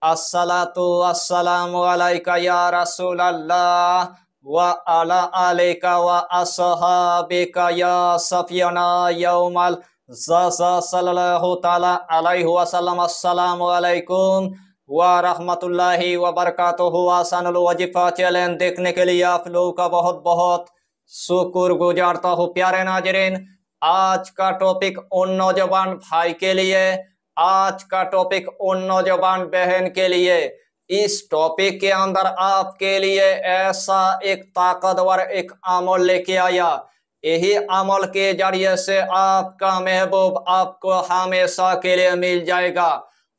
अस्सलातु अस्सलामु अलैका या रसूल अल्लाह व अला अलैका व अस्हाबिका या सफियना यौमल ज़ज़ा सल्लल्लाहु ताला अलैहि वसल्लम। अस्सलामु अलैकुम व रहमतुल्लाहि व बरकातुहू। आसानुल वजीफा चैलेंज देखने के लिए आप लोगों का बहुत बहुत शुक्र गुजारता हूँ। प्यारे नाजरीन, आज का टॉपिक उन नौजवान भाई के लिए, आज का टॉपिक उन नौजवान बहन के लिए। इस टॉपिक के अंदर आपके लिए ऐसा एक ताकतवर एक अमल लेके आया। यही अमल के जरिए से आपका महबूब आपको हमेशा के लिए मिल जाएगा।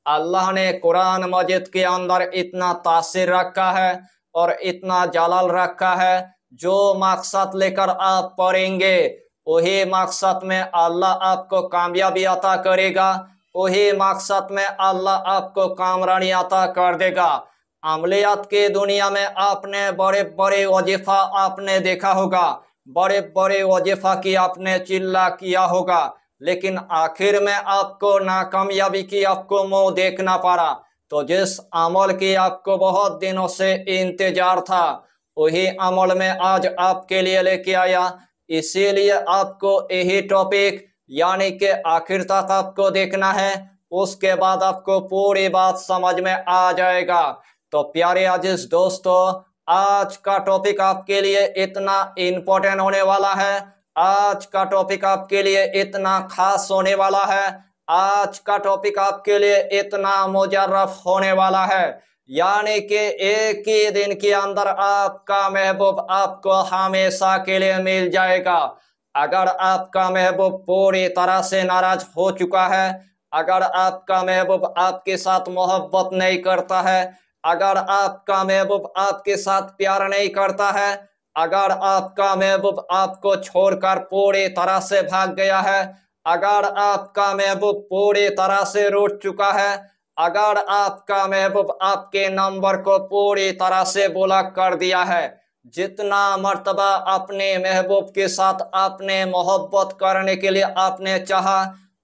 अल्लाह ने कुरान मजीद के अंदर इतना तासीर रखा है और इतना जलाल रखा है, जो मकसद लेकर आप पढ़ेंगे वही मकसद में अल्लाह आपको कामयाबी अता करेगा, वही मकसद में अल्लाह आपको कामरानी अता कर देगा। अमलियात के दुनिया में आपने बड़े बड़े वजीफा आपने देखा होगा, बड़े बड़े वजीफा की आपने चिल्ला किया होगा, लेकिन आखिर में आपको नाकामयाबी की आपको मुंह देखना पड़ा। तो जिस अमल की आपको बहुत दिनों से इंतजार था, वही अमल में आज आपके लिए लेके आया। इसीलिए आपको यही टॉपिक यानी कि आखिर तक आपको देखना है, उसके बाद आपको पूरी बात समझ में आ जाएगा। तो प्यारे अजीज दोस्तों, आज का टॉपिक आपके लिए इतना इम्पोर्टेंट होने वाला है, आज का टॉपिक आपके लिए इतना खास होने वाला है, आज का टॉपिक आपके लिए इतना मुजर्रफ होने वाला है, यानी कि एक ही दिन के अंदर आपका महबूब आपको हमेशा के लिए मिल जाएगा। अगर आपका महबूब पूरी तरह से नाराज हो चुका है, अगर आपका महबूब आपके साथ मोहब्बत नहीं करता है, अगर आपका महबूब आपके साथ प्यार नहीं करता है, अगर आपका महबूब आपको छोड़कर पूरी तरह से भाग गया है, अगर आपका महबूब पूरी तरह से रूठ चुका है, अगर आपका महबूब आपके नंबर को पूरी तरह से ब्लॉक कर दिया है, जितना मर्तबा अपने महबूब के साथ आपने मोहब्बत करने के लिए आपने चाहा,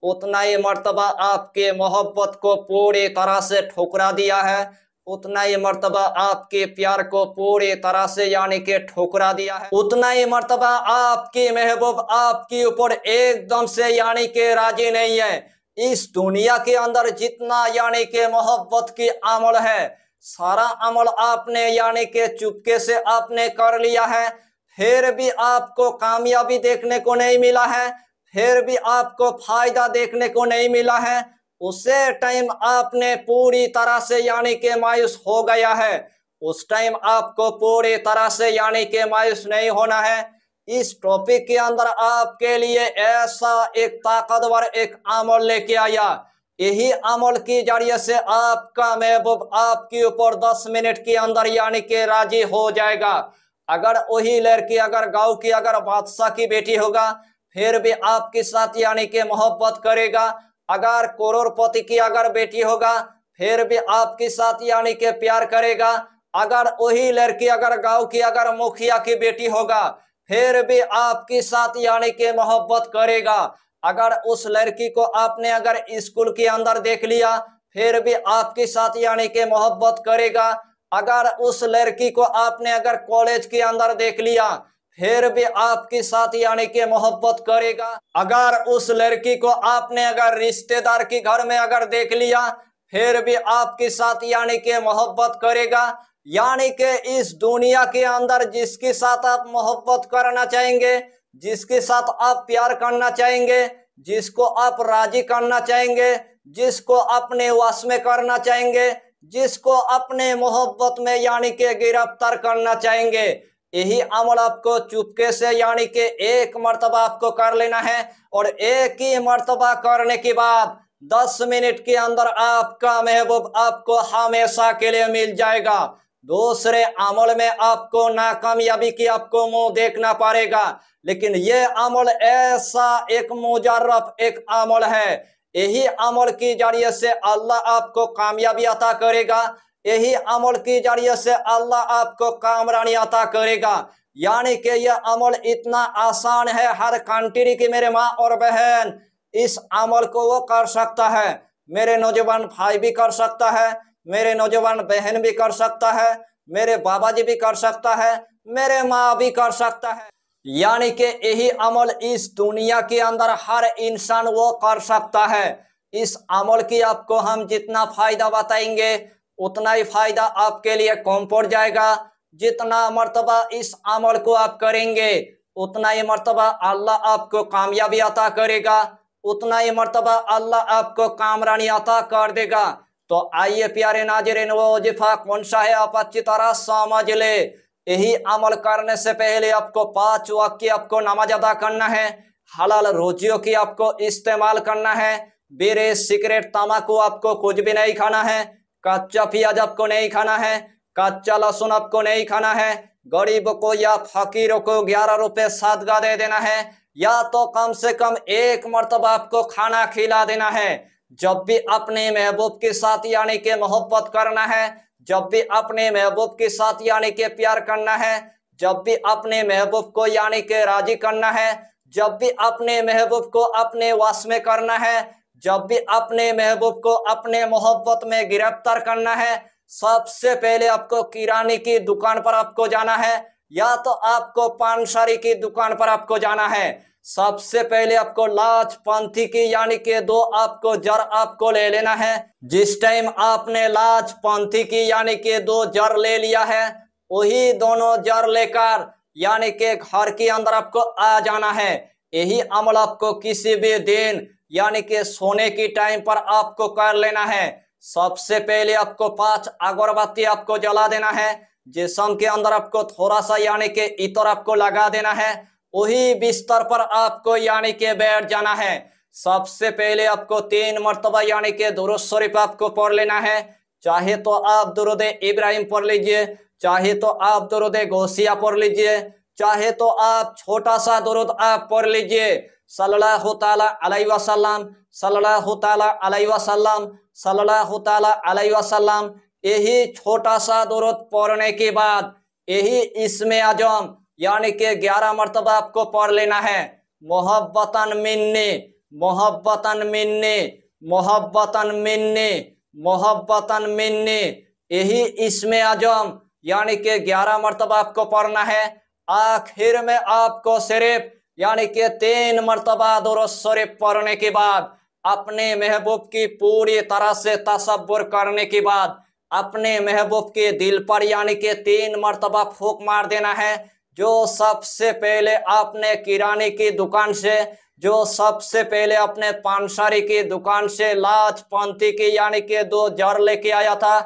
उतना ही मर्तबा आपके मोहब्बत को पूरी तरह से ठुकरा दिया है, उतना ही मर्तबा आपके प्यार को पूरी तरह से यानी कि ठुकरा दिया है, उतना ही मर्तबा आपकी महबूब आपके ऊपर एकदम से यानी कि राजी नहीं है। इस दुनिया के अंदर जितना यानी कि मोहब्बत की अमल है, सारा अमल आपने यानी कि चुपके से आपने कर लिया है, फिर भी आपको कामयाबी देखने को नहीं मिला है, फिर भी आपको फायदा देखने को नहीं मिला है। उसे टाइम आपने पूरी तरह से यानी कि मायूस हो गया है। उस टाइम आपको पूरी तरह से यानी कि मायूस नहीं होना है। इस टॉपिक के अंदर आपके लिए ऐसा एक ताकतवर एक अमल लेके आया। यही अमल की जरिए से आपका महबूब आपके ऊपर 10 मिनट के अंदर यानी कि राजी हो जाएगा। अगर वही लड़की अगर गांव की अगर बादशाह की बेटी होगा, फिर भी आपके साथ यानी कि मोहब्बत करेगा। अगर करोड़पति की अगर बेटी होगा, फिर भी आपके साथ यानी कि प्यार करेगा। अगर वही लड़की अगर गांव की अगर मुखिया की बेटी होगा, फिर भी आपके साथ यानी कि मोहब्बत करेगा। अगर उस लड़की को आपने अगर स्कूल के अंदर देख लिया, फिर भी आपके साथ यानी कि मोहब्बत करेगा। अगर उस लड़की को आपने अगर कॉलेज के अंदर देख लिया, फिर भी आपके साथ यानी कि मोहब्बत करेगा। अगर उस लड़की को आपने अगर रिश्तेदार के घर में अगर देख लिया, फिर भी आपके साथ यानी कि मोहब्बत करेगा। यानी कि इस दुनिया के अंदर जिसके साथ आप मोहब्बत करना चाहेंगे, जिसके साथ आप प्यार करना चाहेंगे, जिसको आप राजी करना चाहेंगे, जिसको अपने वश में करना चाहेंगे, जिसको अपने मोहब्बत में यानी कि गिरफ्तार करना चाहेंगे, यही अमल आपको चुपके से यानी कि एक मर्तबा आपको कर लेना है। और एक ही मर्तबा करने के बाद 10 मिनट के अंदर आपका महबूब आपको हमेशा के लिए मिल जाएगा। दूसरे अमल में आपको नाकामयाबी की आपको मुंह देखना पड़ेगा, लेकिन यह अमल ऐसा एक मुजर्रफ एक अमल है। यही अमल की जरिए से अल्लाह आपको कामयाबी अता करेगा, यही अमल की जरिए से अल्लाह आपको कामरानी अता करेगा। यानी कि यह अमल इतना आसान है, हर कंट्री की मेरे माँ और बहन इस अमल को वो कर सकता है, मेरे नौजवान भाई भी कर सकता है, मेरे नौजवान बहन भी कर सकता है, मेरे बाबा जी भी कर सकता है, मेरे माँ भी कर सकता है। यानी कि यही अमल इस दुनिया के अंदर हर इंसान वो कर सकता है। इस अमल की आपको हम जितना फायदा बताएंगे उतना ही फायदा आपके लिए कम पड़ जाएगा। जितना मर्तबा इस अमल को आप करेंगे उतना ही मर्तबा अल्लाह आपको कामयाबी अता करेगा, उतना ही मर्तबा अल्लाह आपको कामरानी अता कर देगा। तो आइए प्यारे नाज़रीन, वो वजीफा कौन सा है आप अच्छी तरह समझ ले। यही अमल करने से पहले आपको 5 वक्त की आपको नमाज अदा करना है, हलाल रोजियों की आपको इस्तेमाल करना है, बीड़ी सिगरेट तम्बाकू आपको कुछ भी नहीं खाना है, कच्चा प्याज आपको नहीं खाना है, कच्चा लहसुन आपको नहीं खाना है, गरीबों को या फकीरों को 11 रुपए सदका दे देना है, या तो कम से कम एक मर्तबा आपको खाना खिला देना है। जब भी अपने महबूब के साथ यानी कि मोहब्बत करना है, जब भी अपने महबूब के साथ यानी कि प्यार करना है, जब भी अपने महबूब को यानी कि राजी करना है, जब भी अपने महबूब को अपने वश में करना है, जब भी अपने महबूब को अपने मोहब्बत में गिरफ्तार करना है, सबसे पहले आपको किराने की दुकान पर आपको जाना है, या तो आपको पानसारी की दुकान पर आपको जाना है। सबसे पहले आपको लाजपंथी की यानी कि 2 आपको जर आपको ले लेना है। जिस टाइम आपने लाजपंथी की यानी कि 2 जर ले लिया है, वही दोनों जर लेकर यानी कि घर के अंदर आपको आ जाना है। यही अमल आपको किसी भी दिन यानी कि सोने की टाइम पर आपको कर लेना है। सबसे पहले आपको 5 अगरबत्ती आपको जला देना है। जिस्म के अंदर आपको थोड़ा सा यानी कि इतर आपको लगा देना है। वही बिस्तर पर आपको यानी कि बैठ जाना है। सबसे पहले आपको 3 मर्तबा यानी कि दुरूद शरीफ आपको पढ़ लेना है। चाहे तो आप दुरूद इब्राहिम पढ़ लीजिए, चाहे तो आप दुरूद गौसिया पढ़ लीजिए, चाहे तो आप छोटा सा दुरूद आप पढ़ लीजिए, सल्लल्लाहु ताला अलैहि वसल्लम, सल्लल्लाहु ताला अलैहि वसल्लम, सल्लल्लाहु ताला अलैहि वसल्लम। यही छोटा सा दुरूद पढ़ने के बाद यही इस्मे आजम यानी कि 11 मर्तबा आपको पढ़ लेना है। मोहब्बतन मिन्नी, मोहब्बतन मिन्नी, मोहब्बतन मिन्नी, मोहब्बतन मिन्नी। यही इस्मे आजम यानी कि 11 मर्तबा आपको पढ़ना है। आखिर में आपको सिर्फ यानी कि 3 मर्तबा दुरूद शरीफ पढ़ने के बाद अपने महबूब की पूरी तरह से तसव्वुर करने के बाद अपने महबूब के दिल पर यानी कि 3 मर्तबा फूंक मार देना है। जो सबसे पहले आपने किराने की दुकान से, जो सबसे पहले अपने पानसारी की दुकान से लाजपंथी की यानी कि 2 जर लेके आया था,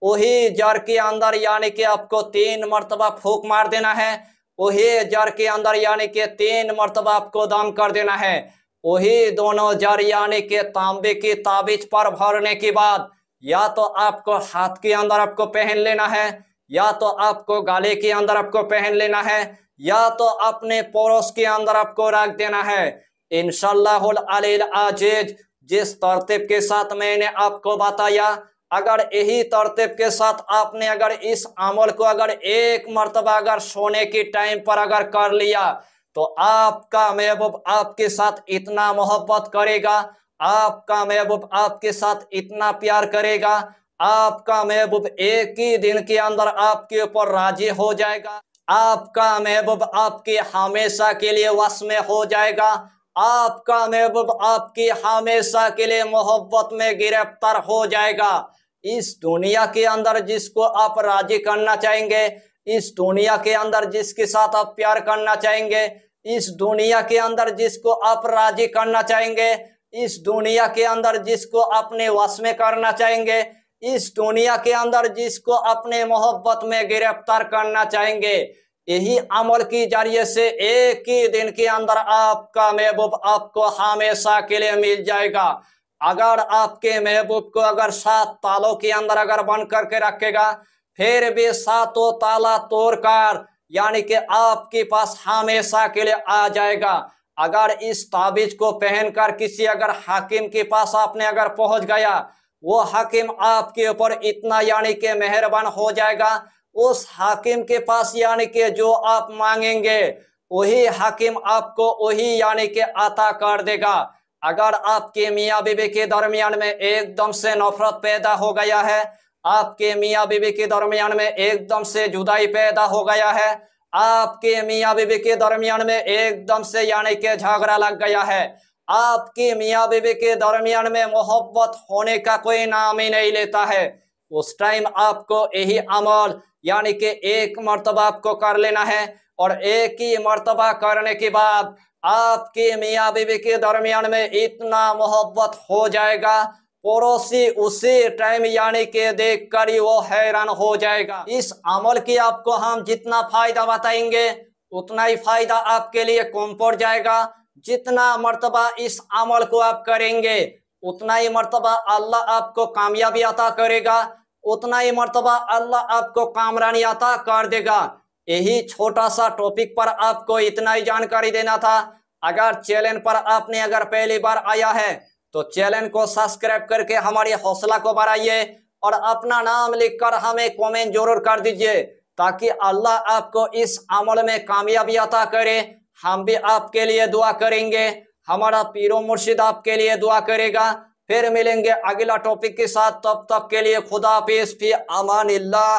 वही जर के अंदर यानी कि आपको 3 मर्तबा फूंक मार देना है। वही जर के अंदर यानी कि 3 मर्तबा आपको दम कर देना है। वही दोनों जर यानी कि तांबे की ताबीज पर भरने के बाद या तो आपको हाथ के अंदर आपको पहन लेना है, या तो आपको गाले के अंदर आपको पहन लेना है, या तो अपने पड़ोस के अंदर आपको रख देना है। इंशाअल्लाहुल अलील अजीज जिस तरतीब के साथ मैंने आपको बताया, अगर यही तरतीब के साथ आपने अगर इस अमल को अगर एक मर्तबा अगर सोने की टाइम पर अगर कर लिया, तो आपका महबूब आपके साथ इतना मोहब्बत करेगा, आपका महबूब आपके साथ इतना प्यार करेगा, आपका महबूब एक ही दिन के अंदर आपके ऊपर राजी हो जाएगा, आपका महबूब आपके हमेशा के लिए वश में हो जाएगा, आपका महबूब आपकी हमेशा के लिए मोहब्बत में गिरफ्तार हो जाएगा। इस दुनिया के अंदर जिसको आप राजी करना चाहेंगे, इस दुनिया के अंदर जिसके साथ आप प्यार करना चाहेंगे, इस दुनिया के अंदर जिसको आप राजी करना चाहेंगे, इस दुनिया के अंदर जिसको अपने वश में करना चाहेंगे, इस दुनिया के अंदर जिसको अपने मोहब्बत में गिरफ्तार करना चाहेंगे, यही अमल की जरिए से एक ही दिन के अंदर आपका महबूब आपको हमेशा के लिए मिल जाएगा। अगर आपके महबूब को अगर 7 तालों के अंदर अगर बंद करके रखेगा, फिर भी 7 ताला तोड़कर यानी कि आपके पास हमेशा के लिए आ जाएगा। अगर इस ताबीज को पहनकर किसी अगर हाकिम के पास आपने अगर पहुंच गया, वो हाकिम आपके ऊपर इतना यानी कि मेहरबान हो जाएगा, उस हाकिम के पास यानी कि जो आप मांगेंगे वही हाकिम आपको वही यानी कि अता कर देगा। अगर आपके मियाँ बीवी के दरमियान में एकदम से नफरत पैदा हो गया है, आपके मियाँ बीवी के दरमियान में एकदम से जुदाई पैदा हो गया है, आपके मियाँ बीवी के दरमियान में एकदम से यानी कि झगड़ा लग गया है, आपके मियाँ बीवी के दरमियान में मोहब्बत होने का कोई नाम ही नहीं लेता है, उस टाइम आपको यही अमल यानी कि एक मर्तबा आपको कर लेना है। और एक ही मर्तबा करने के बाद आपके मियाँ बीवी के दरमियान में इतना मोहब्बत हो जाएगा, पड़ोसी उसी टाइम यानी कि देख कर ही वो हैरान हो जाएगा। इस अमल की आपको हम जितना फायदा बताएंगे उतना ही फायदा आपके लिए कम पड़ जाएगा। जितना मर्तबा इस अमल को आप करेंगे उतना ही मर्तबा अल्लाह आपको कामयाबी अता करेगा, उतना ही मर्तबा अल्लाह आपको कामरानी अता कर देगा। यही छोटा सा टॉपिक पर आपको इतना ही जानकारी देना था। अगर चैनल पर आपने अगर पहली बार आया है तो चैनल को सब्सक्राइब करके हमारी हौसला को बढ़ाइए और अपना नाम लिखकर हमें कमेंट जरूर कर दीजिए, ताकि अल्लाह आपको इस अमल में कामयाबी अता करे। हम भी आपके लिए दुआ करेंगे, हमारा पीरो मुर्शिद आपके लिए दुआ करेगा। फिर मिलेंगे अगला टॉपिक के साथ, तब तक के लिए खुदा हाफिज़, फी अमानिल्लाह।